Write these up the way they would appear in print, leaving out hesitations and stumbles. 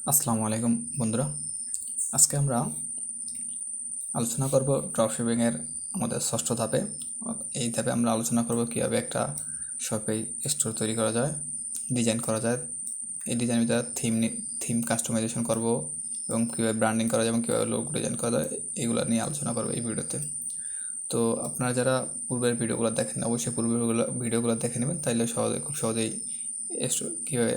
আসসালামু আলাইকুম বন্ধুরা। আজকে আমরা আলোচনা করব ড্রপশিপিংয়ের আমাদের ষষ্ঠ ধাপে। এই ধাপে আমরা আলোচনা করব কীভাবে একটা শপে স্টোর তৈরি করা যায়, ডিজাইন করা যায়, এই ডিজাইনের ভিতরে থিম কাস্টমাইজেশন করব এবং কীভাবে ব্র্যান্ডিং করা যায় এবং কীভাবে লোগো ডিজাইন করা যায় এগুলো নিয়ে আলোচনা করব এই ভিডিওতে। তো আপনারা যারা পূর্বের ভিডিওগুলো দেখেন অবশ্যই পূর্বের ভিডিওগুলো দেখে নেবেন, তাইলে খুব সহজেই কীভাবে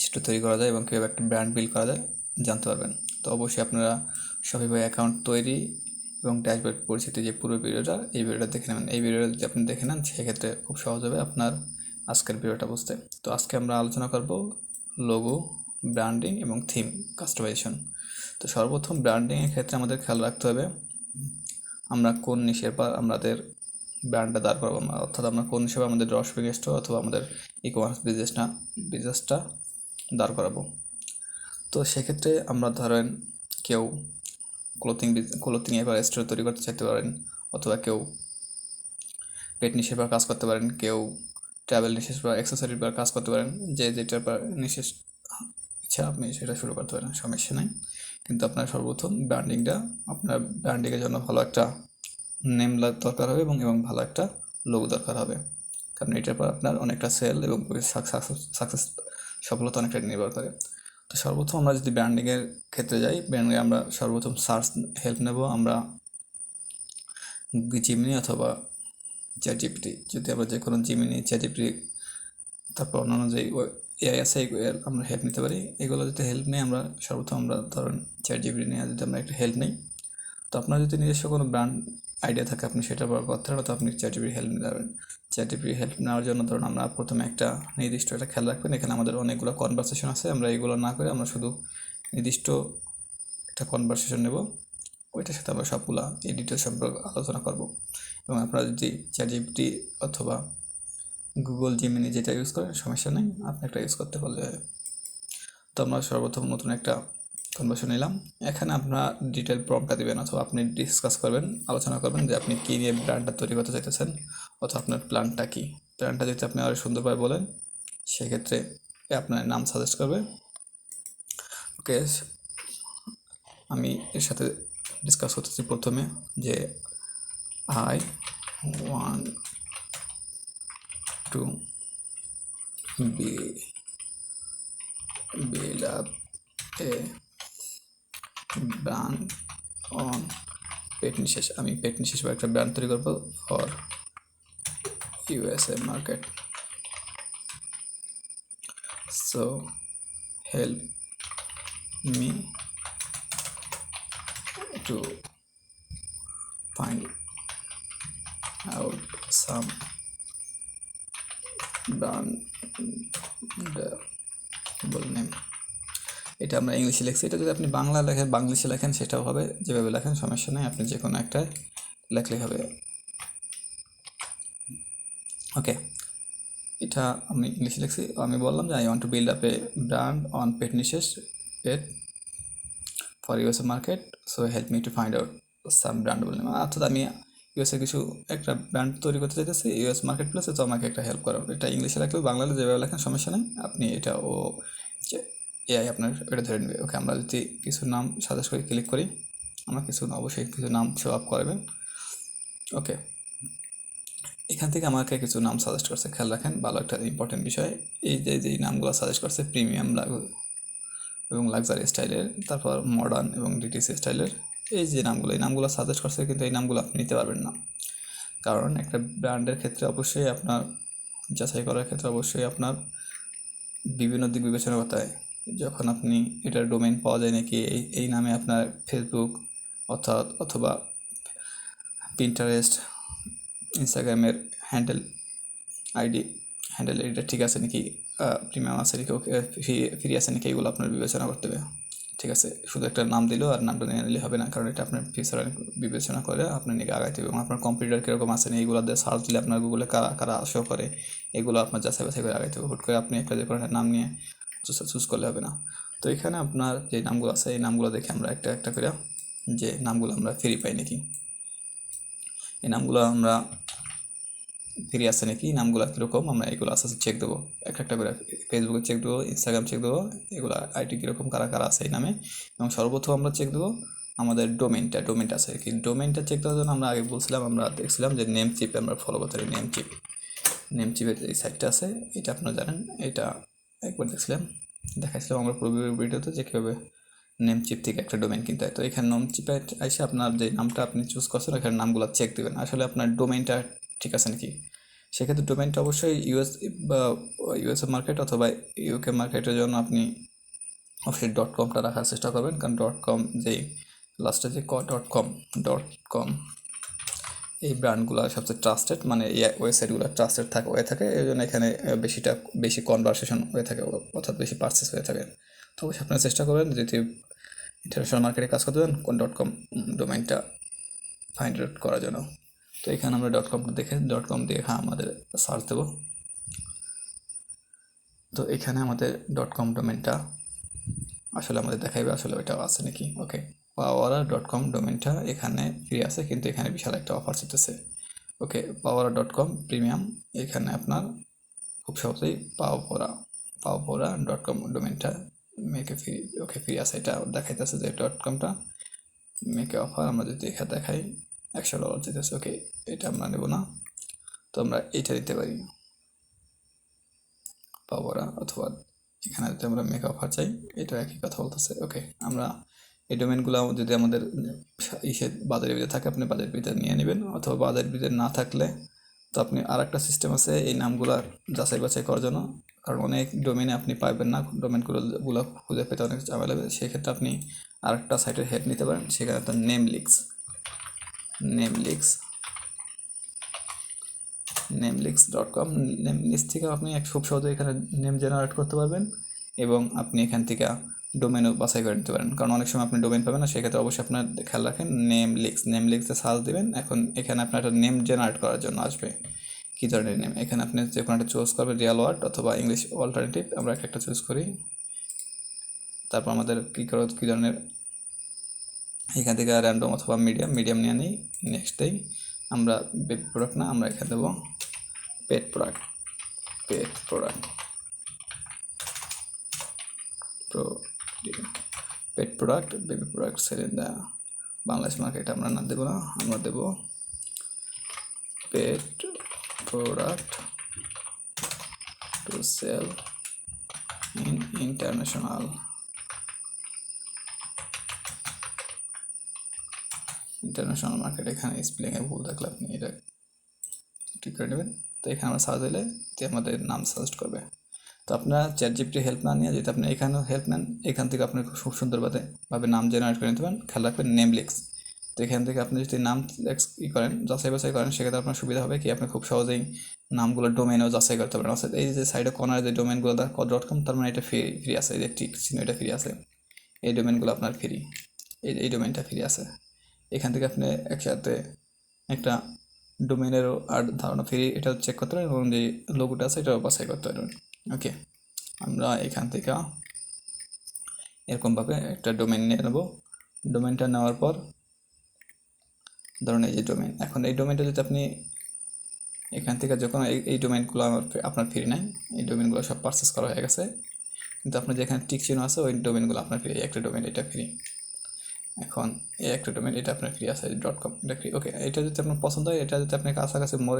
স্টোর তৈরি করা যায় এবং কীভাবে একটা ব্র্যান্ড বিল্ড করা যায় জানতে পারবেন। তো অবশ্যই আপনারা শপিফাই অ্যাকাউন্ট তৈরি এবং ড্যাশবোর্ড পরিচিতি যে পুরো এই ভিডিওটা দেখে নেবেন। এই ভিডিওটা যদি আপনি দেখে নেন সেক্ষেত্রে খুব সহজ হবে আপনার আজকের ভিডিওটা বুঝতে। তো আজকে আমরা আলোচনা করব লোগো, ব্র্যান্ডিং এবং থিম কাস্টমাইজেশন। তো সর্বপ্রথম ব্র্যান্ডিংয়ের ক্ষেত্রে আমাদের খেয়াল রাখতে হবে আমরা কোন নিশের পর আমাদের ব্র্যান্ডটা দাঁড় করাবো, অর্থাৎ আমরা কোন হিসেবে আমাদের ড্রপশিপিং স্টোর অথবা আমাদের ই কমার্স বিজনেসটা দাঁড় করাবো। তো সেক্ষেত্রে আমরা ধরেন কেউ ক্লোথিং এবার স্টোর তৈরি করতে চাইতে পারেন, অথবা কেউ পেট নিশের পর কাজ করতে পারেন, কেউ ট্রাভেল নিশের পর অ্যাক্সেসরির পর কাজ করতে পারেন। যেটার পর নিশেষ ইচ্ছা আপনি সেটা শুরু করতে পারেন, সমস্যা নেই। কিন্তু আপনার সর্বপ্রথম আপনার ব্র্যান্ডিংয়ের জন্য ভালো একটা নেম দরকার হবে এবং ভালো একটা লোগো দরকার হবে, কারণ এটার পর আপনার অনেকটা সেল এবং সাকসেস সফলতা অনেকটা নির্ভর করে। তো সর্বপ্রথম আমরা যদি ব্র্যান্ডিংয়ের ক্ষেত্রে যাই, ব্র্যান্ডিংয়ে আমরা সর্বপ্রথম সার্চ হেল্প নেব আমরা জিমিনি অথবা চ্যাট জিপিটি। যদি আমরা যে কোনো জিমিনি, চ্যাট জিপিটি, তারপর অন্যান্য যে এআই আছে আমরা হেল্প নিতে পারি। এগুলো যদি হেল্প নিই আমরা সর্বপ্রথম ধরুন চ্যাট জিপিটি নিয়ে যদি আমরা একটা হেল্প নিই, তো আপনার যদি নিজস্ব কোনো ব্র্যান্ড আইডিয়া থাকে আপনি সেটা করতে পারেন, তো আপনি চ্যাট জিপিটির হেল্প নিতে পারবেন। চ্যাট জিপিটির হেল্প নেওয়ার জন্য ধরুন আমরা প্রথমে একটা নির্দিষ্ট একটা খেয়াল রাখবেন, এখানে আমাদের অনেকগুলো কনভারসেশন আছে, আমরা এগুলো না করে আমরা শুধু নির্দিষ্ট একটা কনভারসেশন নেব, ওইটার সাথে আমরা সবগুলা এই ডিটেল সম্পর্কে আলোচনা করব। এবং আপনারা যদি চ্যাট জিপিটি অথবা গুগল জিমিনি যেটা ইউজ করেন সমস্যা নেই, আপনি একটা ইউজ করতে পারলে। তো আমরা সর্বপ্রথম নতুন একটা কনভারসেশন নিলাম, এখানে আপনার ডিটেল প্রম্পটটা দেবেন অথবা আপনি ডিসকাস করবেন, আলোচনা করবেন যে আপনি কী নিয়ে ব্র্যান্ডটা তৈরি করতে চাইতেছেন অথবা আপনার প্ল্যানটা কী। প্ল্যানটা যদি আপনি আরও সুন্দরভাবে বলেন সেক্ষেত্রে আপনার নাম সাজেস্ট করবে। ওকে, আমি এর সাথে ডিসকাস করতেছি প্রথমে যে I want to build up a brand on pet niche. আমি পেট নিশেষ বা একটা ব্র্যান্ড তৈরি করবো for USA market. So help me to find out some brandable name. এটা আমরা ইংলিশে লিখছি, এটা যদি আপনি বাংলিশে লেখেন সেটাও হবে, যেভাবে লেখেন সমস্যা নেই, আপনি যে কোনো একটা লেখলেই হবে। ওকে, এটা আমি ইংলিশে লিখছি। আমি বললাম যে I want to build up a brand on pet niche pet for USA market, so help me to find out some brandable name. অর্থাৎ আমি ইউএসএ কিছু একটা ব্র্যান্ড তৈরি করতে চাইতেছি ইউএস মার্কেট প্লেসে, তো আমাকে একটা হেল্প করো। এটা ইংলিশে লেখলেও বাংলাতে যেভাবে লেখেন সমস্যা নেই, আপনি এটা এআই আপনার এটা ধরে নেবে। ওকে, আমরা যদি কিছু নাম সাজেস্ট করে ক্লিক করি আমরা অবশ্যই কিছু নাম শো আপ করবেন। ওকে, এখান থেকে আমাকে কিছু নাম সাজেস্ট করছে, খেয়াল রাখেন ভালো একটা ইম্পর্টেন্ট বিষয়। এই যে নামগুলো সাজেস্ট করছে প্রিমিয়াম এবং লাক্সারি স্টাইলের, তারপর মডার্ন এবং ডিটিসি স্টাইলের, এই নামগুলো সাজেস্ট করছে, কিন্তু এই নামগুলো আপনি নিতে পারবেন না। কারণ একটা ব্র্যান্ডের ক্ষেত্রে অবশ্যই আপনার যাচাই করার ক্ষেত্রে অবশ্যই আপনার বিভিন্ন দিক বিবেচনা করতে হয়। যখন আপনি এটার ডোমেইন পাওয়া যায় নাকি এই নামে আপনার ফেসবুক অথবা পিন্টারেস্ট, ইনস্টাগ্রামের হ্যান্ডেল এটা ঠিক আছে নাকি, প্রিমিয়াম আছে নাকি, ওকে ফ্রি আছে নাকি, এগুলো আপনার বিবেচনা করতে হবে। ঠিক আছে, শুধু একটা নাম দিলেও আর নামটা নিয়ে নিলে হবে না, কারণ এটা আপনার ফিউচার বিবেচনা করে আপনার নিয়ে আগাইতে হবে। এবং আপনার কম্পিউটার কীরকম আছে না এইগুলো দিয়ে সার্চ দিলে আপনার গুগলে কারা কারা শো করে এগুলো আপনার যাচাই বাছাই করে আগাইতে হবে। হুট করে আপনি একটা যে কোনো নাম নিয়ে চুজ করলে হবে না। তো এখানে আপনার যে নামগুলো আছে এই নামগুলো দেখে আমরা একটা একটা করে যে নামগুলো আমরা ফ্রি পাই নাকি, এই নামগুলো ফ্রি আছে নাকি, নামগুলো কীরকম আমরা এগুলো আস্তে আস্তে চেক দেবো, একটা একটা করে ফেসবুকে চেক দেবো, ইনস্টাগ্রাম চেক দেবো, এগুলো আইডি কীরকম কারা কারা আছে এই নামে। এবং সর্বপ্রথম আমরা চেক দেবো আমাদের ডোমেনটা আছে কি। ডোমেনটা চেক দেওয়ার জন্য আমরা আগে বলছিলাম, আমরা দেখছিলাম যে নেম চিপে আমরা ফলো করতে পারি। নেম চিপের এই সাইটটা আছে, এটা আপনারা জানেন, এটা একবার দেখাইছিলাম আমরা পূর্ব ভিডিওতে যে কীভাবে নেম চিপ থেকে একটা ডোমেন কিনতে হয়। তো এখানে নেম চিপে এসে আপনার যে নামটা আপনি চুজ করছেন এখানে নামগুলো চেক দেবেন আসলে আপনার ডোমেনটা ঠিক আছে নাকি। সেক্ষেত্রে ডোমেনটা অবশ্যই ইউএসএ মার্কেট অথবা ইউকে মার্কেটের জন্য আপনি অবশ্যই .comটা রাখার চেষ্টা করবেন, কারণ .com যেই লাস্টে যে .com এই ব্র্যান্ডগুলো সবচেয়ে ট্রাস্টেড, মানে এই ওয়েবসাইটগুলো ট্রাস্টেড হয়ে থাকে, এই জন্য এখানে বেশি কনভারসেশন হয়ে থাকে, অর্থাৎ বেশি পারচেস হয়ে থাকে। তো অবশ্যই আপনারা চেষ্টা করবেন যদি ইন্টারন্যাশনাল মার্কেটে কাজ করতে দেন কোন .com ডোমেইনটা ফাইন্ড আউট করার জন্য। তো এখানে আমরা .comটা দেখে .com দিয়ে আমাদের সার্চ দেবো। তো এখানে আমাদের .com ডোমেইনটা আসলে আমাদের দেখাইবে আসলে ওইটা আছে নাকি। ওকে, পাওয়ারা.com ডোমেইনটা এখানে ফ্রি আছে, কিন্তু এখানে বিশাল একটা অফার চলতেছে। ওকে, পাওয়ারা.com প্রিমিয়াম, এখানে আপনার খুব সহজেই পাওয়ারা.com ডোমেইনটা মেকে ফ্রি। ওকে, ফ্রি আছে, এটা দেখাইতেছে যে .comটা মেকে অফার। আমরা যদি এখানে দেখাই $100 দিতেছে। ওকে, এটা আমরা নেব না, তো আমরা এইটা দিতে পারি পাওয়ারা, অথবা এখানে যদি আমরা মেক অফার চাই এটা একই কথা বলতেছে। ওকে, আমরা এই ডোমেনগুলো যদি আমাদের বাজারের ভিতরে থাকে আপনি বাজারের ভিতরে নিয়ে নেবেন, অথবা বাজারের ভিতরে না থাকলে তো আপনি আর একটা সিস্টেম আছে এই নামগুলো যাচাই বাছাই করার জন্য, কারণ অনেক ডোমেনে আপনি পাইবেন না, ডোমেনগুলো খুঁজে পেতে অনেক ঝামেলা হবে। সেক্ষেত্রে আপনি আরেকটা সাইটের হেল্প নিতে পারেন, সেখানে আপনার নেমলিক্স.com নেমলিক্স থেকে আপনি খুব সহজে এখানে নেম জেনারেট করতে পারবেন, এবং আপনি এখান থেকে ডোমেনও বাছাই করে নিতে পারেন, কারণ অনেক সময় আপনি ডোমেন পাবেন না। সেক্ষেত্রে অবশ্যই আপনার খেয়াল রাখেন নেমলিক্সে সার্চ দেবেন। এখন এখানে আপনার একটা নেম জেনারেট করার জন্য আসবে কী ধরনের নেম, এখানে আপনি যে কোনো একটা চুজ করবেন, রিয়াল ওয়ার্ড অথবা ইংলিশ অল্টারনেটিভ, আমরা একটা চুজ করি। তারপর আমাদের কী ধরনের এখান থেকে র্যান্ডম অথবা মিডিয়াম নিয়ে নিই। নেক্সট দেই আমরা বেবি প্রোডাক্ট না, আমরা এখানে দেবো pet product baby product sell in the Bangladesh market আমরা না দেবো না, আমরা দেবো pet product to sell in international market. এখানে স্পেলিংয়ে ভুল থাকলে আপনি এটা ঠিক করে নেবেন। তো এখানে আমরা সার্চ দিলে আমাদের নাম সাজেস্ট করবে। তো আপনারা চ্যাটজিপিটি হেল্প না নিয়ে যদি আপনি এখানেও হেল্প নেন, এখান থেকে আপনি খুব সুন্দরভাবে নাম জেনারেট করে নিতে পারেন। খেয়াল রাখবেন নেমলিক্স, তো এখান থেকে আপনি যদি নাম করেন যাচাই বাছাই করেন, সেক্ষেত্রে আপনার সুবিধা হবে কি আপনি খুব সহজেই নামগুলো ডোমেনও যাচাই করতে পারেন। অর্থাৎ এই যে সাইডে কর্নারে যে ডোমেনগুলো .com, তার মানে এটা ফ্রি আছে, এই যে টিক চিহ্ন এটা ফ্রি আছে, এই ডোমেনগুলো আপনার ফ্রি, এই ডোমেনটা ফ্রি আছে। এখান থেকে আপনি একসাথে একটা ডোমেনেরও আর ধারণা ফ্রি, এটা চেক করতে পারেন, এবং যে লোগোটা আছে এটাও বাছাই করতে পারবেন। ওকে, আমরা এখান থেকে এরকমভাবে একটা ডোমেন নিয়ে নেব। ডোমেনটা নেওয়ার পর ধরুন এই যে ডোমেন, এখন এই ডোমেনটা যদি আপনি এখান থেকে যখন এই ডোমেনগুলো আপনার ফ্রি নাই, এই ডোমেনগুলো সব পারচেস করা হয়ে গেছে, কিন্তু আপনার যেখানে টিক চিহ্ন আছে ওই ডোমেনগুলো আপনার ফ্রি। একটা ডোমেন এটা ফ্রি, এখন এই একটা ডোমেন এটা আপনার ফ্রি আছে .com, এটা ফ্রি। ওকে, এটা যদি আপনার পছন্দ হয়, এটা যদি আপনি কাছাকাছি মোর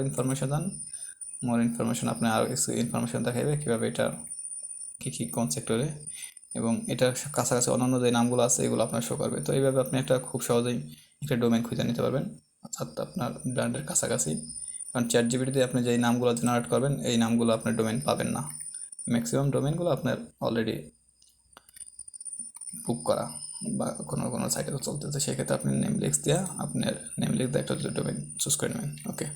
ইনফরমেশন আপনি আরও কিছু ইনফরমেশন দেখাবে কীভাবে এটা কী কোন সেক্টরে, এবং এটার কাছাকাছি অন্যান্য যে নামগুলো আছে এগুলো আপনার শো করবে। তো এইভাবে আপনি একটা খুব সহজেই একটা ডোমেন খুঁজে নিতে পারবেন, অর্থাৎ আপনার ব্র্যান্ডের কাছাকাছি। কারণ চ্যাটজিপিটিতে আপনি যেই নামগুলো জেনারেট করবেন এই নামগুলো আপনার ডোমেন পাবেন না, ম্যাক্সিমাম ডোমেনগুলো আপনার অলরেডি বুক করা বা কোনো সাইটে চলতেছে। সেক্ষেত্রে আপনি নেমলিক্স দিয়ে একটা ডোমেন চুজ করে নেবেন। ওকে,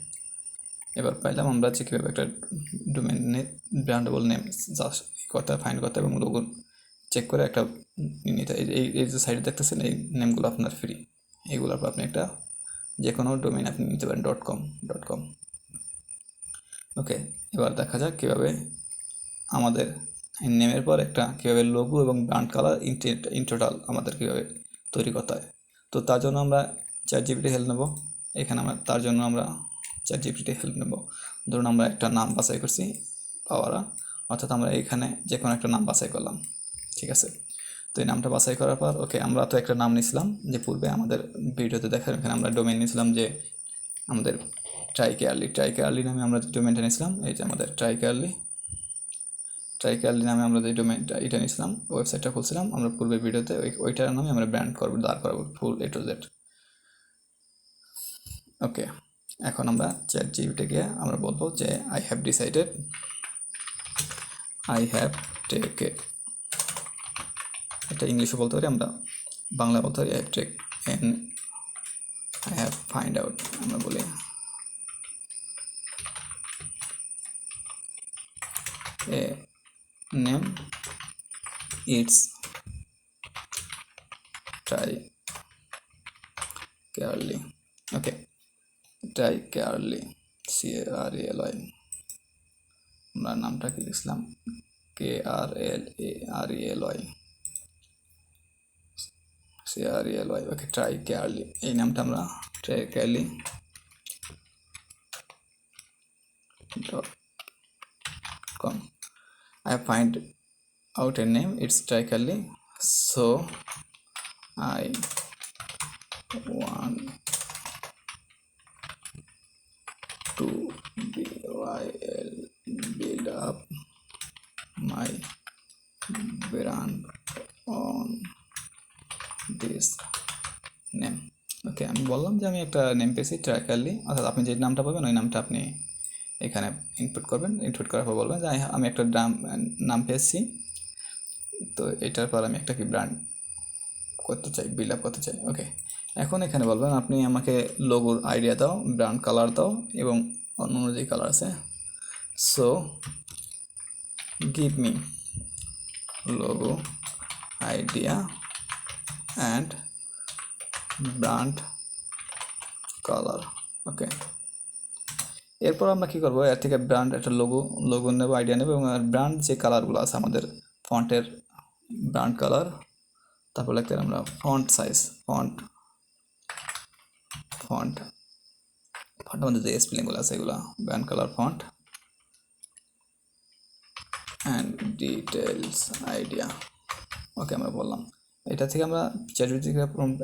এবার পাইলাম আমরা যে কীভাবে একটা ডোমেনের ব্র্যান্ডেবল নেম ফাইন্ড করতে এবং লোগো চেক করে একটা নিতে। এই যে সাইটে দেখতেছেন এই নেমগুলো আপনার ফ্রি, এইগুলোর পর আপনি একটা যে কোনো ডোমেন আপনি নিতে পারেন .com। ওকে, এবার দেখা যাক কীভাবে আমাদের নেমের পর কীভাবে লোগো এবং ব্র্যান্ড কালার ইন টোটাল আমাদের কীভাবে তৈরি করতে হয়। তো তার জন্য আমরা চ্যাটজিপিটি হেল্প নেব। এখানে তার জন্য আমরা চ্যাটজিপিটি হেল্প নেব। ধরুন আমরা একটা নাম বাছাই করছি পাওয়ারা, অর্থাৎ আমরা এখানে যে কোনো একটা নাম বাছাই করলাম, ঠিক আছে। তো এই নামটা বাছাই করার পর ওকে, আমরা তো একটা নাম নিয়েছিলাম যে পূর্বে আমাদের ভিডিওতে দেখার, এখানে আমরা ডোমেন নিয়েছিলাম যে আমাদের ট্রাইকেয়ারলি নামে আমরা যে ডোমেনটা নিয়েছিলাম, এই যে আমাদের ট্রাইকেয়ারলি নামে আমরা যে ডোমেনটা এটা নিয়েছিলাম, ওয়েবসাইটটা খুলছিলাম আমরা পূর্বের ভিডিওতে, ওইটার নামে আমরা ব্র্যান্ড করবো, দাঁড় করাবো ফুল A to Z। ওকে, এখন আমরা চ্যাট জিপিটি গিয়ে আমরা বলবো যে আই হ্যাভ টেকেন, এটা ইংলিশে বলতে পারি, আমরা বাংলা বলতে পারি আই হ্যাভ ফাইন্ড আউট, আমরা বলি a name, it's Tricarely. Okay, Tricarely, CARLY, আমরা নামটা কি লিখলাম, KRLARELY। ওকে, ট্রাইকেয়ারলি, এই নামটা আমরা ট্রাইকেয়ারলি .com। I have find out a name, it's trikearly, so I want to build up my brand on this name। ওকে, আমি বললাম যে আমি একটা নেম পেয়েছি ট্রাইকারলি, অর্থাৎ আপনি যে নামটা পাবেন ওই নামটা আপনি এখানে ইনপুট করবেন। ইনপুট করার পর বলবেন যে আমি একটা নাম পেয়েছি, তো এটার পর আমি একটা কি ব্র্যান্ড করতে চাই, বিল্ড আপ করতে চাই। ওকে, এখন এখানে বলবেন আপনি আমাকে লোগোর আইডিয়া দাও, ব্র্যান্ড কালার দাও এবং অন্য যে কালার আছে, so give me logo idea and brand colour. Okay, এরপর আমরা কী করবো, এর থেকে ব্র্যান্ড একটা লোগো নেবো, আইডিয়া নেবো এবং ব্র্যান্ড যে কালারগুলো আছে আমাদের ফন্টের ব্র্যান্ড কালার, তারপর লিখতে আমরা ফন্ট সাইজ, ফন্ট মধ্যে যে স্পেলিংগুলো আছে এগুলো, brand colour, font and details idea. Okay, আমরা বললাম এটা থেকে আমরা চ্যাটজিপিটি থেকে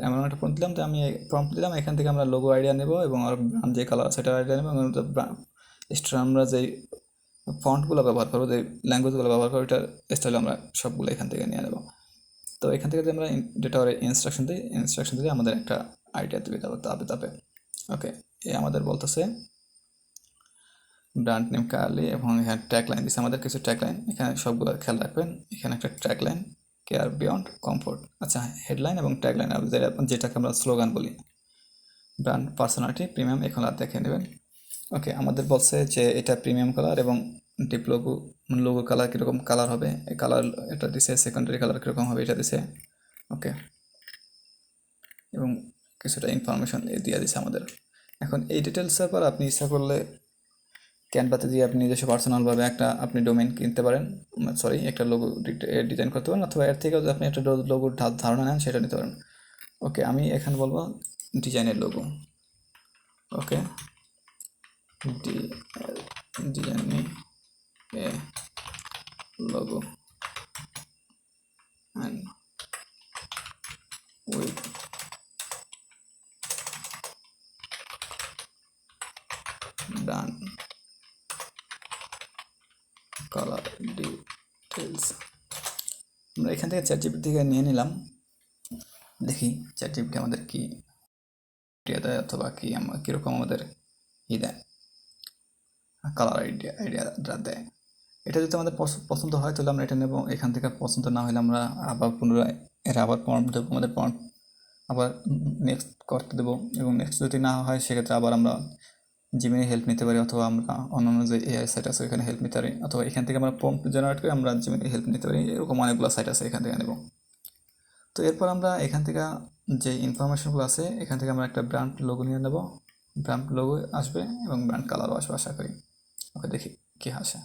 এমন একটা প্রম্পট দিলাম, যে আমি প্রম্পট দিলাম এখান থেকে আমরা লোগো আইডিয়া নেব এবং আর যে কালার সেটা আইডিয়া নেব এবং এক্সট্রা আমরা যেই ফন্টগুলো ব্যবহার করবো, যে ল্যাঙ্গুয়েজগুলো ব্যবহার করবো, এটার স্টাইল আমরা সবগুলো এখান থেকে নিয়ে নেব। তো এখান থেকে যদি আমরা ডেটা ইনস্ট্রাকশন দিলে আমাদের একটা আইডিয়া দেবে তাপে। ওকে, আমাদের বলতেছে ব্র্যান্ড নেম কার্লি এবং এখানে ট্যাগ লাইন দিচ্ছে, আমাদের কিছু ট্যাগ লাইন এখানে সবগুলো খেয়াল রাখবেন। এখানে একটা tag line, care beyond comfort, আচ্ছা হেডলাইন এবং ট্যাগ লাইন যেটাকে আমরা স্লোগান বলি, ব্র্যান্ড পার্সোনালিটি প্রিমিয়াম, এখন আর দেখে নেবেন। ওকে, আমাদের বলছে যে এটা প্রিমিয়াম কালার এবং ডিপ লোগো কালার কীরকম কালার হবে, এই কালার এটা দিছে, সেকেন্ডারি কালার কীরকম হবে এটা দিছে। ওকে, এবং কিছুটা ইনফরমেশন দিয়ে দিছে আমাদের। এখন এই ডিটেলসের পর আপনি ইচ্ছা করলে ক্যানভাতে দিয়ে আপনি নিজস্ব পার্সোনালভাবে একটা আপনি ডোমেন কিনতে পারেন, একটা লোগো ডিজাইন করতে পারেন, অথবা এর থেকেও যদি আপনি একটা লোগোর ধারণা নেন সেটা নিতে পারেন। ওকে, আমি এখানে বলবো ডিজাইনের logo. Okay, designing A logo and with brand colour details. আমরা এখান থেকে চ্যাটজিপিটি থেকে নিয়ে নিলাম, দেখি চ্যাটজিপিটি আমাদের কি দেয় অথবা কি কীরকম আমাদের দেয়, কালার আইডিয়াটা দেয়। এটা যদি আমাদের পছন্দ হয় তাহলে আমরা এটা নেব, এখান থেকে পছন্দ না হলে আমরা আবার পুনরায় এটা আবার প্রম্পট দেবো, আমাদের প্রম্পট আবার নেক্সট করতে দেবো, এবং নেক্সট যদি না হয় সেক্ষেত্রে আবার আমরা জিমেইলে হেল্প নিতে পারি, অথবা আমরা অন্যান্য যে এআই সাইট আছে ওইখানে হেল্প নিতে পারি, অথবা এখান থেকে আমরা প্রম্পট জেনারেট করে আমরা জিমেইলে হেল্প নিতে পারি, এরকম অনেকগুলো সাইট আছে, এখান থেকে নেব। তো এরপর আমরা এখান থেকে যে ইনফরমেশনগুলো আছে এখান থেকে আমরা একটা ব্র্যান্ড লোগো নিয়ে নেব, ব্র্যান্ড লোগো আসবে এবং ব্র্যান্ড কালারও আসবে আশা করি। ওকে, দেখি কী আসে।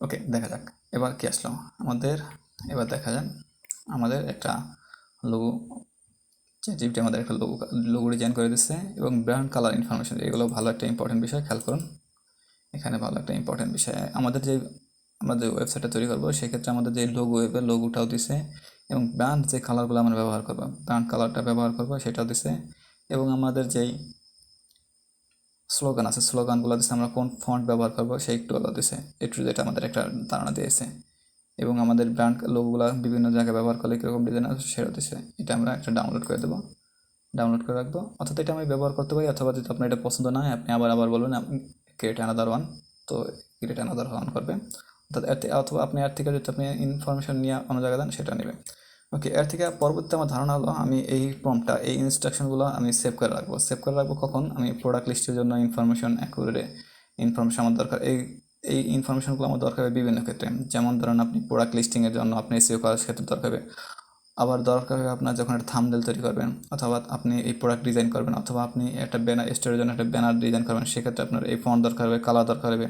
ওকে, দেখা যাক এবার কি আসলো আমাদের। এবার দেখা যাক আমাদের একটা লোগো চ্যাটজিপিটি আমাদের একটা লোগো ডিজাইন করে দিচ্ছে এবং ব্র্যান্ড কালার ইনফরমেশন, এগুলো ভালো একটা ইম্পর্টেন্ট বিষয়, খেয়াল করুন। এখানে ভালো একটা ইম্পর্টেন্ট বিষয়, আমরা যে ওয়েবসাইটটা তৈরি করবো সেক্ষেত্রে আমাদের যে লোগোটাও দিছে এবং ব্র্যান্ড যে কালারগুলো আমরা ব্যবহার করবো, ব্র্যান্ড কালারটা ব্যবহার করবো সেটাও দিছে এবং আমাদের যেই স্লোগান আছে স্লোগানগুলো দিছে, আমরা কোন ফন্ট ব্যবহার করবো সেই একটুগুলো দিছে, একটু যেটা আমাদের একটা ধারণা দিয়েছে এবং আমাদের ব্র্যান্ড লোগোগুলো বিভিন্ন জায়গায় ব্যবহার করলে কীরকম ডিজাইন আছে সেটাও দিছে। এটা আমরা একটা ডাউনলোড করে দেবো, ডাউনলোড করে রাখবো, অর্থাৎ এটা আমি ব্যবহার করতে পারি, অথবা যদি আপনার এটা পছন্দ না হয় আপনি আবার বলবেন ক্রিয়েট অ্যানাদার ওয়ান, তো ক্রিয়েট অ্যানাদার ওয়ান করবে, অর্থাৎ অথবা আপনি এর থেকে যদি আপনি ইনফরমেশন নিয়ে অন্য জায়গায় দেন সেটা নেবে। ওকে, এর থেকে পরবর্তী আমার ধারণা হলো আমি এই প্রম্পটটা, এই ইনস্ট্রাকশনগুলো আমি সেভ করে রাখবো কখন, আমি প্রোডাক্ট লিস্টের জন্য ইনফরমেশন অ্যাকুরেট ইনফরমেশন আমার দরকার, এই ইনফরমেশনগুলো আমার দরকার হবে বিভিন্ন ক্ষেত্রে, যেমন ধরেন আপনি প্রোডাক্ট লিস্টিংয়ের জন্য আপনি এসইও করার ক্ষেত্রে দরকার হবে, আবার দরকার হবে আপনার যখন একটা থাম্বনেল তৈরি করবেন, অথবা আপনি এই প্রোডাক্ট ডিজাইন করবেন, অথবা আপনি একটা ব্যানার স্টোরের জন্য একটা ব্যানার ডিজাইন করবেন, সেক্ষেত্রে আপনার এই ফন্ট দরকার হবে, কালার দরকার হবে,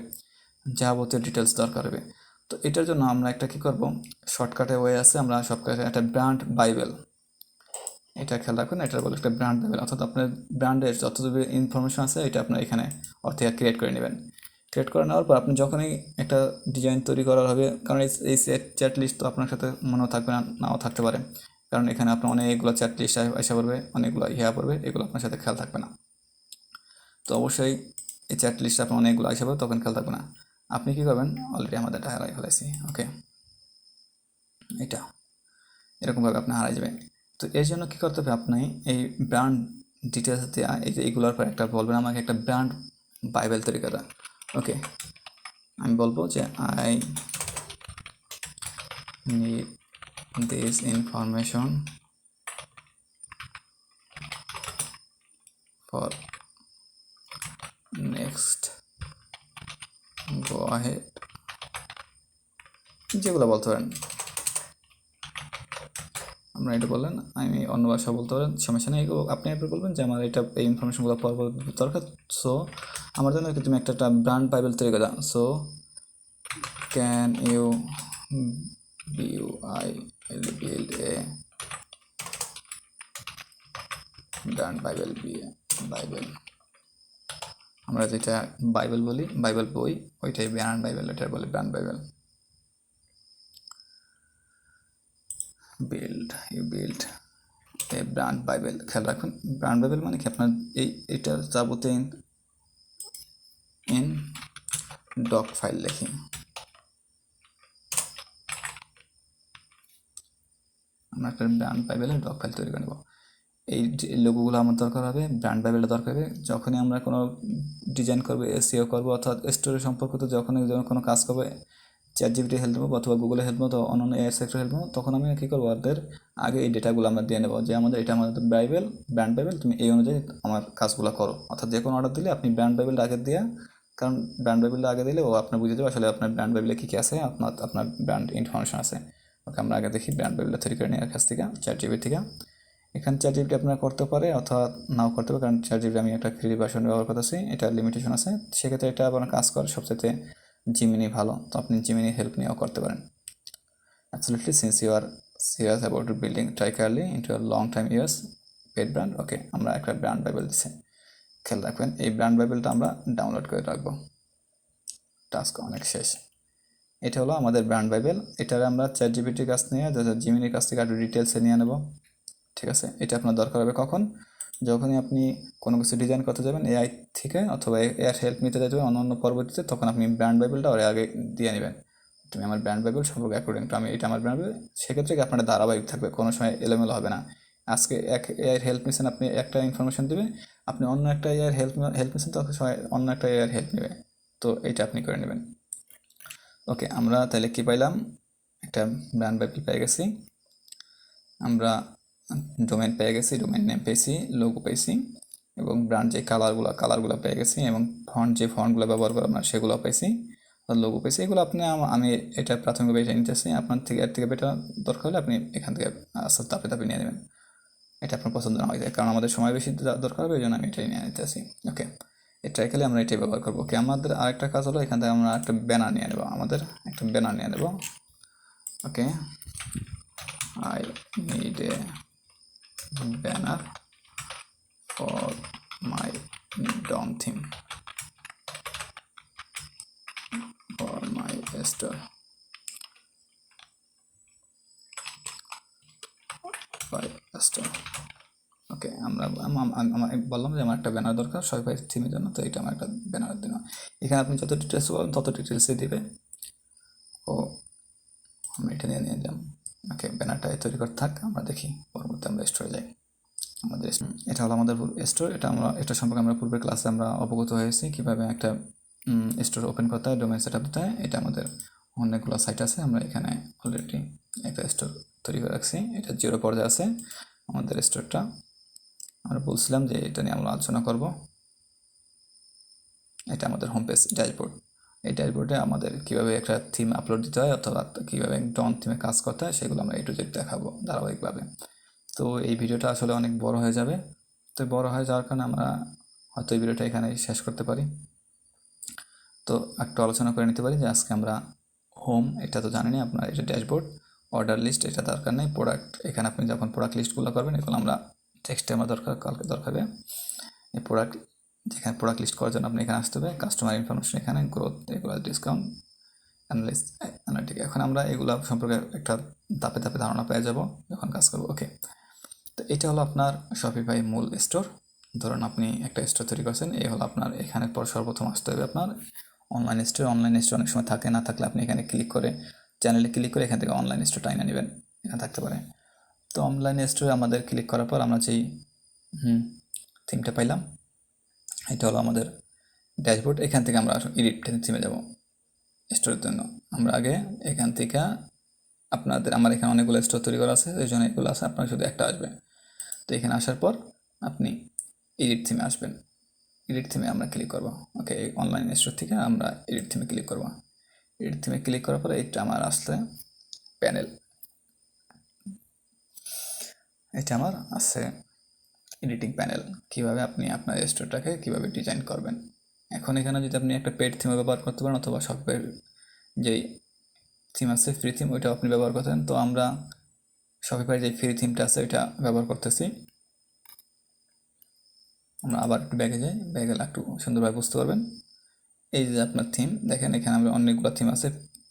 যাবতীয় ডিটেলস দরকার হবে। তো এটার জন্য আমরা একটা কী করব, শর্টকাটে ওয়ে আছে, আমরা শর্টকাটে একটা ব্র্যান্ড বাইবেল, এটা খেয়াল রাখবেন, এটার বলে একটা ব্র্যান্ড বাইবেল, অর্থাৎ আপনার ব্র্যান্ডের যতটুকু ইনফরমেশন আছে এটা আপনার এখানে থেকে ক্রিয়েট করে নেবেন। ক্রিয়েট করে নেওয়ার পর আপনি যখনই একটা ডিজাইন তৈরি করার হবে, কারণ এই চ্যাট লিস্ট তো আপনার সাথে মনেও থাকবে না, নাও থাকতে পারে, কারণ এখানে আপনার অনেকগুলো চ্যাট লিস্ট আসা পড়বে, অনেকগুলো পড়বে, এগুলো আপনার সাথে খেয়াল থাকবে না। তো অবশ্যই এই চ্যাট লিস্ট আপনার অনেকগুলো আসা পড়বে, তখন খেয়াল থাকবে না। আপনি কী করবেন, অলরেডি আমাদের এটা হারাই ফেলেছি, ওকে, এটা এরকমভাবে আপনি হারাই যাবেন। তো এর জন্য কী করতে হবে, আপনি এই ব্র্যান্ড ডিটেলস দেওয়া, এই যে এইগুলোর পর একটা বলবেন আমাকে একটা ব্র্যান্ড বাইবেল তৈরি করা। ওকে, আমি বলবো যে I need this information for next go ahead, যেগুলো বলতে পারেন, আপনারা এটা বললেন, আমি অন্য ভাষা বলতে পারেন, সমস্যা নেই, এগুলো আপনি একবার বলবেন যে আমার এটা এই ইনফরমেশনগুলো দরকার। সো আমার জন্য তুমি একটা ব্র্যান্ড বাইবেল তৈরি করা, so can you build a brand bible, আমরা যেটা বাইবেল বলি, বাইবেল বই, ওইটাই ব্র্যান্ড বাইবেল, এটা বলে brand Bible. Build a brand Bible, খেয়াল রাখুন ব্র্যান্ড বাইবেল মানে কি, আপনার এটা যাবতীয় ইন ডক ফাইল লিখি, আমরা একটা ব্র্যান্ড বাইবেলের ডক ফাইল তৈরি করে নেব। এই লোগোগুলো আমার দরকার হবে, ব্র্যান্ড বাইবেলটা দরকার হবে, যখনই আমরা কোনো ডিজাইন করবো, এসইও করবো, অর্থাৎ স্টোরি সম্পর্কিত যখনই কোনো কাজ করবো, চ্যাটজিপিটি হেল্প নেবো অথবা গুগলে হেল্প নেবো, অন্যান্য এআই সেক্টর হেল্প নেবো, তখন আমি কী করবো, ওদের আগে এই ডেটাগুলো আমরা দিয়ে নেবো যে এটা আমাদের ব্র্যান্ড বাইবেল, তুমি এই অনুযায়ী আমার কাজগুলো করো, অর্থাৎ যে কোনো অর্ডার দিলে আপনি ব্র্যান্ড বাইবেলটা আগে দেওয়া, কারণ ব্র্যান্ড বাইবেলটা আগে দিলে ও আপনার বুঝে যাবে আসলে আপনার ব্র্যান্ড বাইবেলে কী কী আছে, আপনার ব্র্যান্ড ইনফরমেশন আছে। ওকে, আমরা আগে দেখি ব্র্যান্ড বাইবেলটা তৈরি করে নেওয়ার কাছ থেকে চ্যাটজিপিটি থেকে। এখানে চ্যাটজিপিটি আপনারা করতে পারে অথবা নাও করতে পারে, কারণ চ্যাটজিপিটি আমি একটা ফ্রি ভার্সন ব্যবহার করতেছি, এটা লিমিটেশন আছে, সেক্ষেত্রে এটা আপনার কাজ করে সবচেয়ে জিমিনি ভালো, তো আপনি জিমিনি হেল্প নিয়েও করতে পারেন। Absolutely, since you are serious about building Tricarely into a long time years paid brand. Okay, আমরা একটা ব্র্যান্ড বাইবেল দিচ্ছি, খেয়াল রাখবেন এই ব্র্যান্ড বাইবেলটা আমরা ডাউনলোড করে রাখবো, টাস্ক অনেক শেষ। এটা হলো আমাদের ব্র্যান্ড বাইবেল, এটার আমরা চ্যাটজিপিটির কাছ নিয়ে জিমিনির কাছ থেকে একটু ডিটেলসে নিয়ে নেব, ঠিক আছে। এটা আপনার দরকার হবে কখন, যখনই আপনি কোনো কিছু ডিজাইন করতে যাবেন এআই থেকে, অথবা এআই হেল্প নিতে যাবেন অন্য পরবর্তীতে, তখন আপনি ব্র্যান্ড বাইবেলটা ওর আগে দিয়ে নেবেন, তুমি আমার ব্র্যান্ড বাইবেল সম্পর্কে অ্যাকর্ডিং টু আমি এটা আমার ব্র্যান্ড বাইবেল, সেক্ষেত্রে কি আপনার ধারাবাহিক থাকবে, কোনো সময় এলোমেলো হবে না। আজকে এক এআইয়ের হেল্প নিচ্ছেন, আপনি একটা ইনফরমেশন দেবে, আপনি অন্য একটা এআইয়ের হেল্প নিচ্ছেন, তখন সময় অন্য একটা এআইয়ের হেল্প নেবে, তো এইটা আপনি করে নেবেন। ওকে, আমরা তাহলে কী পাইলাম, একটা ব্র্যান্ড বাইবেল পেয়ে গেছি, আমরা ডোমেন পেয়ে গেছি, ডোমেন নেম পেয়েছি, লোগো পেয়েছি, এবং ব্র্যান্ড যে কালারগুলো পেয়ে গেছি, এবং ফন্টগুলো ব্যবহার করে আমরা সেগুলো পেয়েছি, লোগো পেয়েছি। এগুলো আপনি আমি এটা প্রাথমিকভাবে এটা নিতেছি, আপনার থেকে এর থেকে বেটার দরকার হলে আপনি এখান থেকে আস্তে ধাপে নিয়ে নেবেন, এটা আপনার পছন্দ না হয়ে যায়, কারণ আমাদের সময় বেশি দরকার হবে, এই জন্য আমি এটাই নিয়ে নিতেছি। ওকে, এটা খেলে আমরা এটাই ব্যবহার করবো। ওকে, আমাদের আরেকটা কাজ হলো এখান থেকে আমরা একটা ব্যানার নিয়ে নেবো, একটা ব্যানার নিয়ে নেবো। ওকে, I need a banner for my DOM theme for my store by store. ওকে, আমরা বললাম যে আমার একটা ব্যানার দরকার শপিফাই থিমের জন্য, তো এটা আমার একটা ব্যানার দিন। এখানে আপনি যত ডিটেলস বলবেন তত ডিটেলসই দিবে। ও আমরা এটা নিয়ে নিলাম। ওকে, ব্যানারটা তৈরি করতে থাক, আমরা দেখি পরবর্তী আমরা স্টোরে যাই। আমাদের এটা হলো আমাদের স্টোর। এটা সম্পর্কে আমরা পূর্বের ক্লাসে আমরা অবগত হয়েছি কীভাবে একটা স্টোর ওপেন করতে হয়, ডোমেইন সেট আপ দিতে হয়। এটা আমাদের অনেকগুলো সাইট আছে, আমরা এখানে অলরেডি একটা স্টোর তৈরি করে রাখছি। এটা 0 পর্যায়ে আছে আমাদের স্টোরটা। আমরা বলছিলাম যে এটা নিয়ে আমরা আলোচনা করব। এটা আমাদের হোম পেজ ড্যাশবোর্ড। এই ড্যাশবোর্ডে আমাদের কীভাবে একটা থিম আপলোড দিতে হয় অথবা কীভাবে ডন থিমে কাজ করতে হয় সেগুলো আমরা A to Z দেখাবো ধারাবাহিকভাবে। তো এই ভিডিওটা আসলে অনেক বড় হয়ে যাবে, তো বড় হয়ে যাওয়ার কারণে আমরা হয়তো এই ভিডিওটা এখানে শেষ করতে পারি। তো একটু আলোচনা করে নিতে পারি যে আজকে আমরা হোম, এটা তো জানেনই আপনার, এটা ড্যাশবোর্ড। অর্ডার লিস্ট এটা দরকার নেই। প্রোডাক্ট, এখানে আপনি যখন প্রোডাক্ট লিস্টগুলো করবেন এগুলো আমরা টেক্সটে আমার কালকে দরকার হবে। এই প্রোডাক্ট, যেখানে প্রোডাক্ট লিস্ট করার জন্য আপনি এখানে আসতে হবে। কাস্টমার ইনফরমেশন এখানে, গ্রোথ, এগুলো ডিসকাউন্ট, অ্যানালিটিক। এখন আমরা এগুলো সম্পর্কে একটা ধাপে ধাপে ধারণা পেয়ে যাব যখন কাজ করবো। ওকে, তো এটা হলো আপনার শপিফাই মূল স্টোর। ধরুন আপনি একটা স্টোর তৈরি করছেন, এই হলো আপনার। এখানে পর সর্বপ্রথম আসতে হবে আপনার অনলাইন স্টোর। অনলাইন স্টোর অনেক সময় থাকে না, থাকলে আপনি এখানে ক্লিক করে, চ্যানেলে ক্লিক করে এখান থেকে অনলাইন স্টোর টাইনা নেবেন, এখানে থাকতে পারে। তো অনলাইন স্টোরে আমাদের ক্লিক করার পর আমরা যেই থিমটা পাইলাম, এটা হলো আমাদের ড্যাশবোর্ড। এখান থেকে আমরা এডিট থিমে যাব স্টোরের জন্য। আমরা আগে এখান থেকে আমার এখানে অনেকগুলো স্টোর তৈরি করা আছে, এই জন্য এগুলো আছে, আপনার শুধু একটা আসবে। তো এখানে আসার পর আপনি এডিট থিমে আসবেন। এডিট থিমে আমরা ক্লিক করব। ওকে, অনলাইন স্টোর থেকে আমরা এডিট থিমে ক্লিক করব। এডিট থিমে ক্লিক করার পরে এটা আমার আসলে প্যানেল, এটা আমার আছে এডিটিং প্যানেল, কীভাবে আপনি আপনার স্টোরটাকে কীভাবে ডিজাইন করবেন। এখন এখানে যদি আপনি একটা পেড থিমে ব্যবহার করতে পারেন অথবা শপের যেই থিম আছে ফ্রি থিম, ওইটাও আপনি ব্যবহার করতেন। তো আমরা শপিফাই যে ফ্রি থিমটা আছে ওইটা ব্যবহার করতেছি। আমরা আবার একটু ব্যাগে যাই, ব্যাগে গেলে একটু সুন্দরভাবে বুঝতে পারবেন। এই যে আপনার থিম দেখেন, এখানে আমরা অনেকগুলো থিম আছে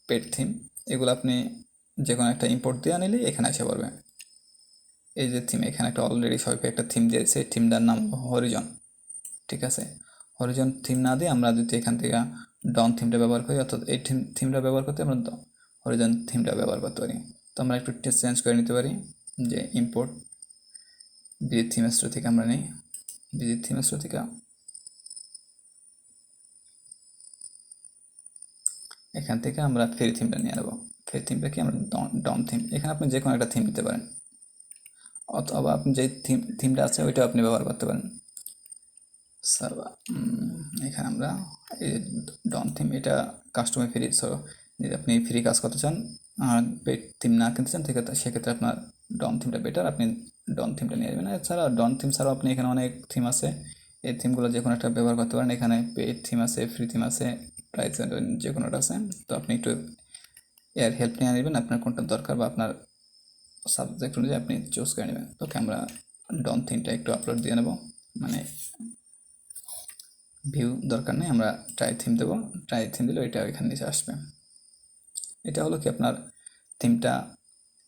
পেড থিম, এগুলো আপনি যে কোনো একটা ইম্পোর্ট দিয়ে নিলে এখানে এসে পড়বে। এই যে থিম, এখানে একটা অলরেডি শপিফাই একটা থিম দিয়েছে, থিমটার নাম হরিজন। ঠিক আছে, হরিজন থিম না দিয়ে আমরা যদি এখান থেকে ডন থিমটা ব্যবহার করি, অর্থাৎ এই থিমটা ব্যবহার করতে আমরা হরিজন থিমটা ব্যবহার করতে পারি। তো আমরা একটু চেঞ্জ করে নিতে পারি, যে ইম্পোর্ট বিজিট থিম স্টোর থেকে আমরা নিই, বিজিট থিম স্টোর থেকে এখান থেকে আমরা ফ্রি থিমটা নিয়ে নেব। ফ্রি থিমটা কি আমরা ডন থিম, এখানে আপনি যে কোনো একটা থিম নিতে পারেন, অথবা আপনি যে থিমটা আছে ওইটা আপনি ব্যবহার করতে পারেন। এখানে আমরা এই ডন থিম, এটা কাস্টমার ফ্রি। সো যদি আপনি ফ্রি কাজ করতে চান আর পেড থিম না কিনতে চান সেক্ষেত্রে আপনার ডন থিমটা বেটার, আপনি ডন থিমটা নিয়ে যাবেন। এছাড়া ডন থিম ছাড়াও আপনি এখানে অনেক থিম আছে, এই থিমগুলো যে কোনো একটা ব্যবহার করতে পারেন। এখানে পেড থিম আছে, ফ্রি থিম আছে, প্রাইস যে কোনোটা আছে। তো আপনি একটু এর হেল্প নিয়ে নেবেন, আপনার কোনটা দরকার বা আপনার সাবজেক্ট অনুযায়ী আপনি চুজ করে নেবেন। ওকে, আমরা ডন থিমটা একটু আপলোড দিয়ে নেব, মানে ভিউ দরকার নেই, আমরা ট্রাই থিম দেবো। ট্রাই থিম দিলে এটা এখানে নিচে আসবে। এটা হলো কি আপনার থিমটা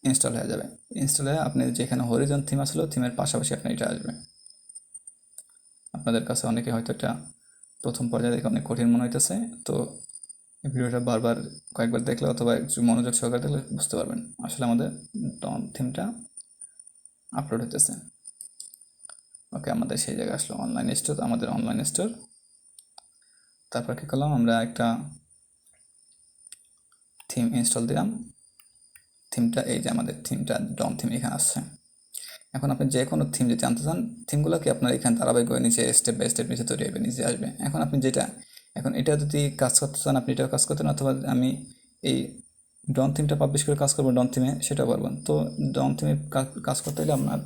ইনস্টল হয়ে যাবে। ইনস্টল হয়ে আপনি যেখানে হরিজন থিম আসলো থিমের পাশাপাশি আপনার এটা আসবে। আপনাদের কাছে অনেকে হয়তো এটা প্রথম পর্যায়ে দেখে অনেক কঠিন মনে হইতেছে, তো এই ভিডিওটা বারবার কয়েকবার দেখলে অথবা একটু মনোযোগ সহকারে দেখলে বুঝতে পারবেন আসলে আমাদের থিমটা আপলোড হইতেছে। ওকে, আমাদের সেই জায়গায় আসলো অনলাইন স্টোর, আমাদের অনলাইন স্টোর। তারপর কী করলাম, আমরা একটা থিম ইনস্টল দিলাম। থিমটা এই যে আমাদের থিমটা ডন থিম এখানে আসছে। এখন আপনি যে কোনো থিম যদি জানতে চান, থিমগুলো কি আপনার এখানে ধারাবাহিকভাবে নিচে স্টেপ বাই স্টেপ নিচে তৈরি হবে, নিচে আসবে। এখন আপনি যেটা, এখন এটা যদি কাজ করতে চান আপনি এটাও কাজ করতেন, অথবা আমি এই ডন থিমটা পাবলিশ করে কাজ করবো ডন থিমে, সেটাও পারবেন। তো ডন থিমে কাজ করতে হলে আপনার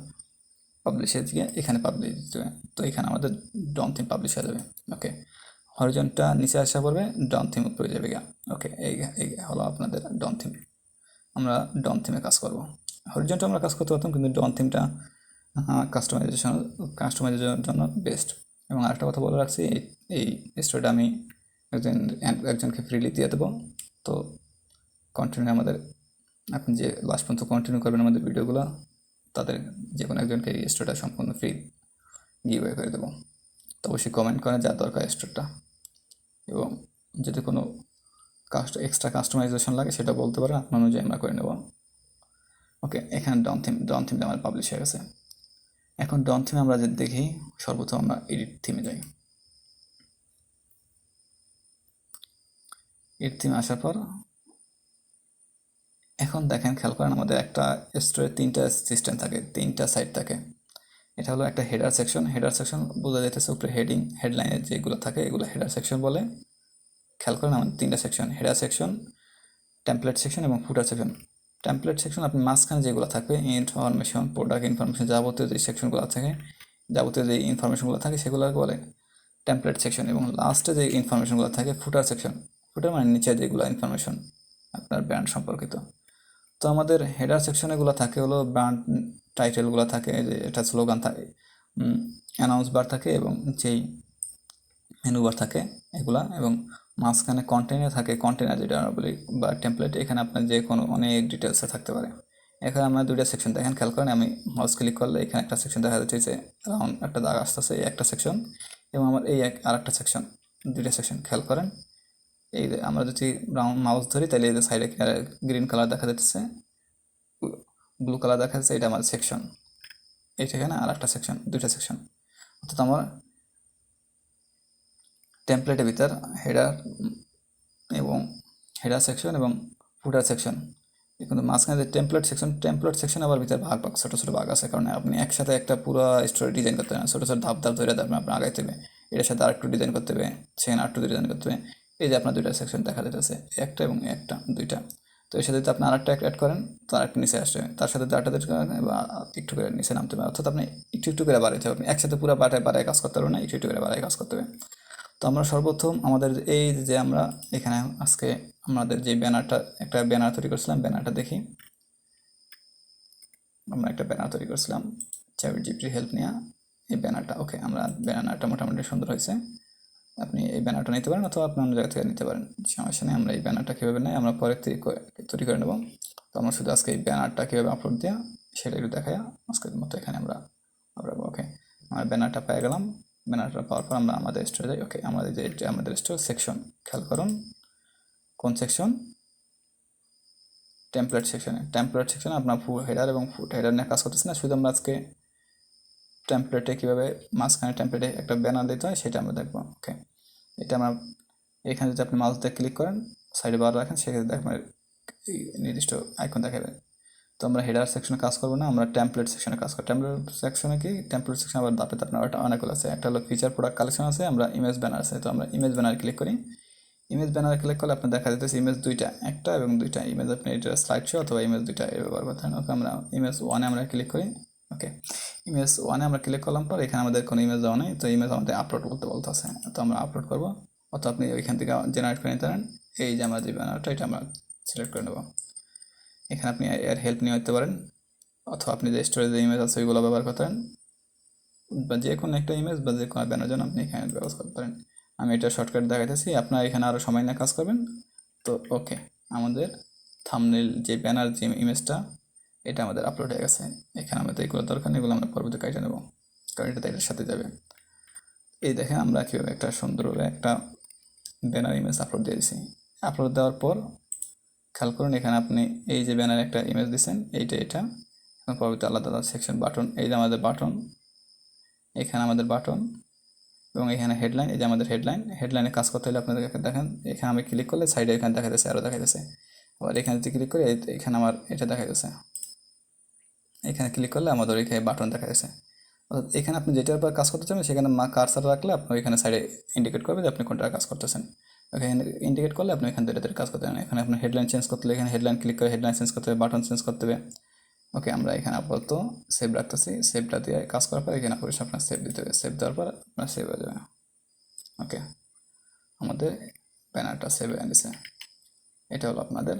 পাবলিশের দিকে এখানে পাবলিশ দিতে হবে। তো এখানে আমাদের ডন থিম পাবলিশ হয়ে যাবে। ওকে, হরিজনটা নিচে আসা পড়বে, ডন থিম উপরে যাবে গা। ওকে, এই হলো আপনাদের ডন থিম। আমরা ডন থিমে কাজ করব। হরিজনটা আমরা কাজ করতে পারতাম, কিন্তু ডন থিমটা কাস্টমাইজেশনের জন্য বেস্ট। এবং আরেকটা কথা বলে রাখছি, এই স্টোরিটা আমি একজনকে ফ্রিলি দিয়ে দেবো। তো কন্টিনিউ আমাদের, আপনি যে লাস্ট পর্যন্ত কন্টিনিউ করবেন আমাদের ভিডিওগুলো, তাদের যে কোনো একজনকে এই স্টোরটা সম্পূর্ণ ফ্রি গিভওয়ে করে দেবো। তো অবশ্যই কমেন্ট করেন যার দরকার স্টোরটা, এবং যদি কোনো এক্সট্রা কাস্টমাইজেশন লাগে সেটা বলতে পারেন, আপনার অনুযায়ী আমরা করে নেব। ওকে, এখানে ডন থিমটা আমার পাবলিশ হয়ে গেছে। এখন ডন থিমে আমরা যদি দেখি, সর্বপ্রথম আমরা এডিট থিমে যাই। এডিট থিমে আসার পর এখন দেখেন, খেয়াল করেন আমাদের একটা স্টোরে 3টা সিস্টেম থাকে, 3টা সাইড থাকে। এটা হলো একটা হেডার সেকশন বোঝা যাইতেছে উপরে হেডলাইনের যেগুলো থাকে এগুলো হেডার সেকশন বলে। খেয়াল করেন আমাদের 3টা section, header section, template section এবং ফুটার সেকশন। টেমপ্লেট সেকশন আপনি মাঝখানে যেগুলো থাকবে ইনফরমেশন, প্রোডাক্ট ইনফরমেশন, যাবতীয় যে সেকশনগুলো থাকে, যাবতীয় যে ইনফরমেশনগুলো থাকে সেগুলোকে বলে টেমপ্লেট সেকশন। এবং লাস্টে যে ইনফরমেশনগুলো থাকে ফুটার সেকশন। ফুটার মানে নিচে যেগুলো ইনফরমেশন আপনার ব্র্যান্ড সম্পর্কিত। তো আমাদের হেডার সেকশনেগুলো থাকে হলো ব্র্যান্ড টাইটেলগুলো থাকে, যে এটা স্লোগান থাকে, অ্যানাউন্স বার থাকে এবং যেই মেনু বার থাকে এগুলা, এবং মাঝখানে কন্টেনার থাকে, কন্টেনার যেটা আমরা বলি বা টেমপ্লেট। এখানে আপনার যে কোনো অনেক ডিটেলসে থাকতে পারে। এখানে আমরা 2টা সেকশন দেখেন, খেয়াল করেন আমি মাউস ক্লিক করলে এখানে একটা সেকশন দেখা যাচ্ছে যে রাউন্ড একটা দাগ আসতেছে, এই একটা সেকশন, এবং আমার এই আর একটা সেকশন, 2টা সেকশন খেয়াল করেন। এই যে আমরা যদি রাউন্ড মাউস ধরি তাহলে এই যে সাইডে গ্রিন কালার দেখা যাচ্ছে, ব্লু কালার দেখা যাচ্ছে, এটা আমার সেকশন। এইটা এখানে আর একটা সেকশন, 2টা সেকশন। অর্থাৎ আমার টেমপ্লেটের ভিতর হেডার এবং হেডার সেকশন এবং ফুটার সেকশন, কিন্তু মাঝখানে যে টেমপ্লেট সেকশন আবার ভিতরে ভাগ ছোটো ছোটো ভাগ আছে, কারণ আপনি একসাথে একটা পুরো স্টোরি ডিজাইন করতে হবে না, ছোটো ছোটো ধাপ ধাপ ধরে আপনার আগাইতে হবে। এটার সাথে আরেকটু ডিজাইন করতে হবে, সেখানে আরেকটু ডিজাইন করতে হবে। এই যে আপনার 2টা সেকশন দেখা যাচ্ছে, একটা এবং একটা, 2টা। তো এর সাথে যদি আপনি আরেকটা অ্যাড করেন তো আরেকটা নিচে আসবে, তার সাথে আরেকটা করেন বা একটু করে নিচে নামতে হবে। অর্থাৎ আপনি একটু একটু করে বাড়াইতে হবে, আপনি একসাথে পুরো বাড়ায় কাজ করতে পারবেন না, একটু একটু করে বাড়ায় কাজ করতে হবে। তো আমরা সর্বপ্রথম আমাদের এই যে আমরা এখানে আজকে আমাদের যে একটা ব্যানার তৈরি করছিলাম, ব্যানারটা দেখি। আমরা একটা ব্যানার তৈরি করছিলাম চ্যাটজিপিটির হেল্প নিয়ে, এই ব্যানারটা। ওকে, আমরা ব্যানারটা মোটামুটি সুন্দর হয়েছে। আপনি এই ব্যানারটা নিতে পারেন অথবা আপনি অন্য জায়গা থেকে নিতে পারেন, সমস্যা নেই। আমরা এই ব্যানারটা কীভাবে নেই আমরা পরে তৈরি করে নেব। তো আমরা শুধু আজকে এই ব্যানারটা কীভাবে আপলোড দেওয়া সেটা একটু দেখাই আজকের মতো এখানে আমরা। ওকে, আমরা ব্যানারটা পেয়ে গেলাম। ব্যানারটা পাওয়ার পর আমরা আমাদের স্টোরে যাই। ওকে, আমাদের যে আমাদের স্টোর সেকশন, খেয়াল করুন কোন সেকশন, টেমপ্লেট সেকশনে আপনার হেডার এবং ফুট হেডার নিয়ে কাজ করতেছে না, শুধু আমরা আজকে টেমপ্লেটে কীভাবে মাঝখানে টেমপ্লেটে একটা ব্যানার দিতে হয় সেটা আমরা দেখবো। ওকে, এটা আমরা এখানে যদি আপনি মাউস দিয়ে ক্লিক করেন সাইডে বার রাখেন, সেক্ষেত্রে দেখবেন এই নির্দিষ্ট আইকন দেখাবে। তো আমরা হেডার সেকশনে কাজ করবো না, আমরা টেমপ্লেট সেকশনে কাজ করবো। টেমপ্লেট সেকশনে কি, টেমপ্লেট সেকশন আবার ধাপে ধাপে ওটা অনেকগুলো আছে। একটা হলো ফিচার, প্রোডাক্ট, কালেকশন আছে, আমরা ইমেজ ব্যানার আছে। তো আমরা ইমেজ ব্যানার ক্লিক করি। ইমেজ ব্যানারে ক্লিক করলে আপনার দেখা যেতেছে ইমেজ 2টা, একটা এবং 2টা ইমেজ। আপনি এটা স্লাইড শো অথবা ইমেজ 2টা ব্যবহার করতে পারেন। ওকে, আমরা ইমেজ 1-এ আমরা ক্লিক করি। ওকে, ইমেজ 1-এ আমরা ক্লিক করলাম পর এখানে আমাদের কোনো ইমেজ দেওয়া নেই, তো ইমেজ আমাদের আপলোড করতে বলতেছে, তো আমরা আপলোড করবো। অথবা আপনি ওইখান থেকে জেনারেট করে নিতে পারেন। এই যে আমরা যে ব্যানারটা এটা আমরা সিলেক্ট করে নেব। এখানে আপনি এর হেল্প নিয়ে হতে পারেন, অথবা আপনি যে স্টোরেজে ইমেজ আছে ওইগুলো ব্যবহার করতে পারেন, বা যে কোনো একটা ইমেজ বা যে কোনো ব্যানার জন্য আপনি এখানে ব্যবহার করতে পারেন। আমি এটা শর্টকাট দেখাইতেছি, আপনারা এখানে আরও সময় নিয়ে কাজ করবেন। তো ওকে, আমাদের থাম্বনেল যে ব্যানার যে ইমেজটা এটা আমাদের আপলোড হয়ে গেছে। এখানে আমাদের এগুলো দরকার নেই, এগুলো আমরা পরবর্তী কাজে নেব, কারণ এটা এটার সাথে যাবে। এই দেখেন আমরা কীভাবে একটা সুন্দরভাবে একটা ব্যানার ইমেজ আপলোড দিয়েছি। আপলোড দেওয়ার পর খেয়াল করুন এখানে আপনি এই যে ব্যানার একটা ইমেজ দিচ্ছেন, এটা এখন পরবর্তী আলাদা আলাদা সেকশন, বাটন, এই যে আমাদের বাটন, এখানে আমাদের বাটন, এবং এখানে হেডলাইন, এই যে আমাদের হেডলাইনে কাজ করতে হলে আপনাদেরকে দেখেন এখানে আমি ক্লিক করলে সাইডে এখানে দেখা যাচ্ছে, আরও দেখা যাচ্ছে। আবার এখানে যদি ক্লিক করি এখানে আমার এটা দেখা যাচ্ছে, এখানে ক্লিক করলে আমাদের এখানে বাটন দেখা যাচ্ছে। অর্থাৎ এখানে আপনি যেটার উপর কাজ করতে চান সেখানে কার্সার রাখলে আপনি ওইখানে সাইডে ইন্ডিকেট করবে যে আপনি কোনটা কাজ করতেছেন। এখানে ইন্ডিকেট করলে আপনি এখান থেকে কাজ করতে পারেন। এখানে আপনার হেডলাইন চেঞ্জ করতে হলে এখানে হেডলাইন ক্লিক করে হেডলাইন চেঞ্জ করতে হবে, বাটন চেঞ্জ করতে হবে। ওকে, আমরা এখানে আপাতত সেভ রাখতেছি। সেভটা দিয়ে কাজ করার পর এখানে অবশ্যই আপনার সেভ দিতে হবে, সেভ দেওয়ার পর আপনার সেভ হয়ে যাবে। ওকে, আমাদের ব্যানারটা সেভ হয়ে গেছে। এটা হলো আপনাদের।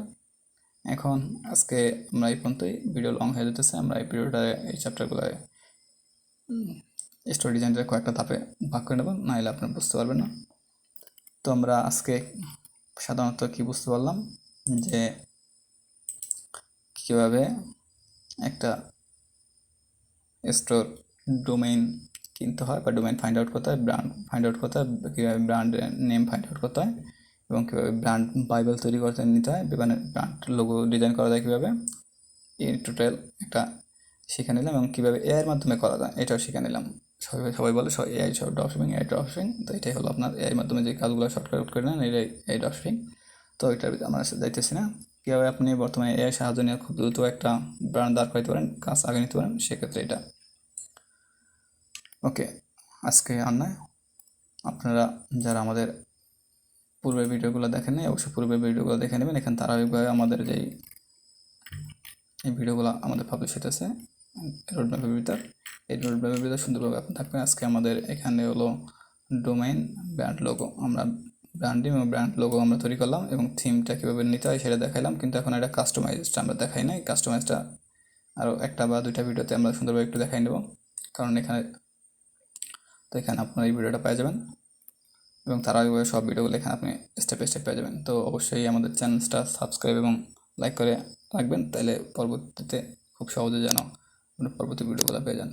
এখন আজকে আমরা এই পর্যন্তই, ভিডিও লং হয়ে যেতেছে, আমরা এই ভিডিওটা এই চ্যাপ্টারগুলো স্টোরি ডিজাইনটা কয়েকটা ধাপে ভাগ করে নেব, নাহলে আপনি বুঝতে পারবেন না। তো আমরা আজকে সাধারণত কি বুঝতে পারলাম যে কীভাবে একটা স্টোর ডোমেইন কিনতে হয় বা ডোমেইন ফাইন্ড আউট করতে হয়, ব্র্যান্ড ফাইন্ড আউট করতে হয়, কীভাবে ব্র্যান্ড নেম ফাইন্ড আউট করতে হয়, এবং কীভাবে ব্র্যান্ড বাইবেল তৈরি করতে নিতে হয়, বিভিন্ন ব্র্যান্ড লোগো ডিজাইন করা যায় কীভাবে, এই টোটাল একটা শিখে নিলাম। এবং কীভাবে এআইয়ের মাধ্যমে করা যায় এটাও শিখে নিলাম। সবাই সবাই বলে এআই সব ড্রপশিপিং, এআই ড্রপশিপিং, তো এটাই হলো আপনার এআইয়ের মাধ্যমে যে কাজগুলো শর্টকাট করে নেন এটাই এআই ড্রপশিপিং। তো এটার ভিতরে আমরা যাইতেছি না, কীভাবে আপনি বর্তমানে এআই সাহায্য নিয়ে খুব দ্রুত একটা ব্র্যান্ড দাঁড় করাতে পারেন, কাজ আগে নিতে পারেন, সেক্ষেত্রে এটা ওকে। আজকে আর নয়, আপনারা যারা আমাদের পূর্বের ভিডিওগুলো দেখেন নাই অবশ্যই পূর্বের ভিডিওগুলো দেখে নেবেন। এখানে ধারাবাহিকভাবে আমাদের যেই এই ভিডিওগুলো আমাদের পাবলিশ হতেছে রোডম্যাপের ভিতর, এই রোডম্যাপের ভিতর সুন্দরভাবে আপনি থাকবেন। আজকে আমাদের এখানে হলো ডোমেইন ব্র্যান্ড লোগো, আমরা ব্র্যান্ডিং এবং ব্র্যান্ড লোগো আমরা তৈরি করলাম এবং থিমটা কীভাবে নিতে হয় সেটা দেখাইলাম, কিন্তু এখন এটা কাস্টমাইজটা আমরা দেখাই নাই। কাস্টমাইজটা আরও একটা বা দুইটা ভিডিওতে আমরা সুন্দরভাবে একটু দেখাই নেব, কারণ এখানে তো এখানে আপনারা এই ভিডিওটা পেয়ে যাবেন এবং তার আগে সব ভিডিওগুলো এখানে আপনি স্টেপ বাই স্টেপ পেয়ে যাবেন। তো অবশ্যই আমাদের চ্যানেলটা সাবস্ক্রাইব এবং লাইক করে রাখবেন, তাহলে পরবর্তীতে খুব সহজে যেন আপনি পরবর্তী ভিডিওগুলো পেয়ে যান।